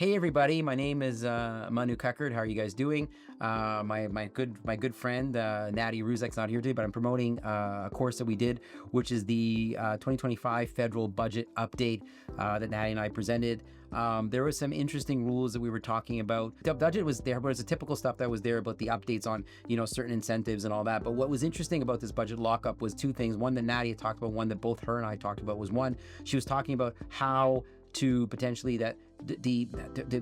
Hey everybody, my name is Manu Kakkar. How are you guys doing? My good friend Nadia Rusak's not here today, but I'm promoting a course that we did, which is the 2025 federal budget update that Nadia and I presented. There was some interesting rules that we were talking about. The budget was there, but it's the typical stuff that was there about the updates on certain incentives and all that. But what was interesting about this budget lockup was two things. One that Nadia talked about, one that both her and I talked about was one, she was talking about how to potentially that the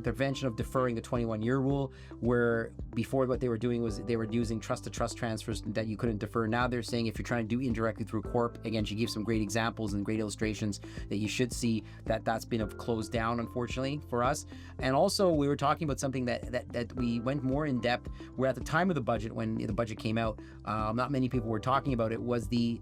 prevention of deferring the 21-year rule, where before what they were doing was they were using trust-to-trust transfers that you couldn't defer. Now they're saying if you're trying to do indirectly through corp, again, she gave some great examples and great illustrations that you should see that's been closed down, unfortunately, for us. And also we were talking about something that we went more in depth, where at the time of the budget, when the budget came out, not many people were talking about it, was the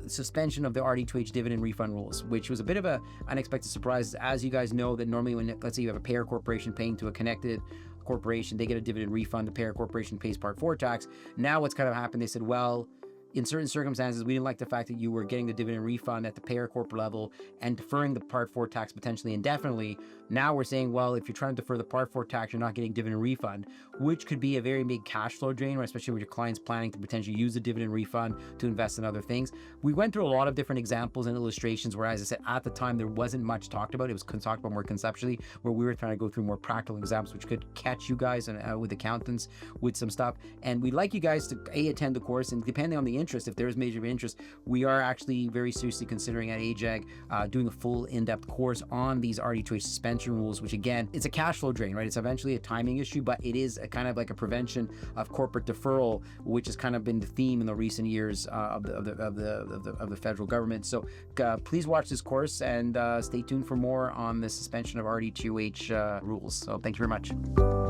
suspension of the RD2H dividend refund rules, which was a bit of a unexpected surprise. As you guys know, that normally when, let's say you have a payer corporation paying to a connected corporation, they get a dividend refund, the payer corporation pays Part 4 tax. Now what's kind of happened, they said, well, in certain circumstances, we didn't like the fact that you were getting the dividend refund at the payer corporate level and deferring the Part 4 tax potentially indefinitely. Now we're saying, well, if you're trying to defer the Part 4 tax, you're not getting dividend refund, which could be a very big cash flow drain, right? Especially with your clients planning to potentially use the dividend refund to invest in other things. We went through a lot of different examples and illustrations where, as I said, at the time, there wasn't much talked about. It was talked about more conceptually, where we were trying to go through more practical examples, which could catch you guys and with accountants with some stuff. And we'd like you guys to attend the course, and depending on the interest, if there is major interest, we are actually very seriously considering at AJAG doing a full in-depth course on these RD2H suspension rules, which again, it's a cash flow drain, right? It's eventually a timing issue, but it is a kind of like a prevention of corporate deferral, which has kind of been the theme in the recent years of the federal government. So please watch this course and stay tuned for more on the suspension of RD2H rules. So thank you very much.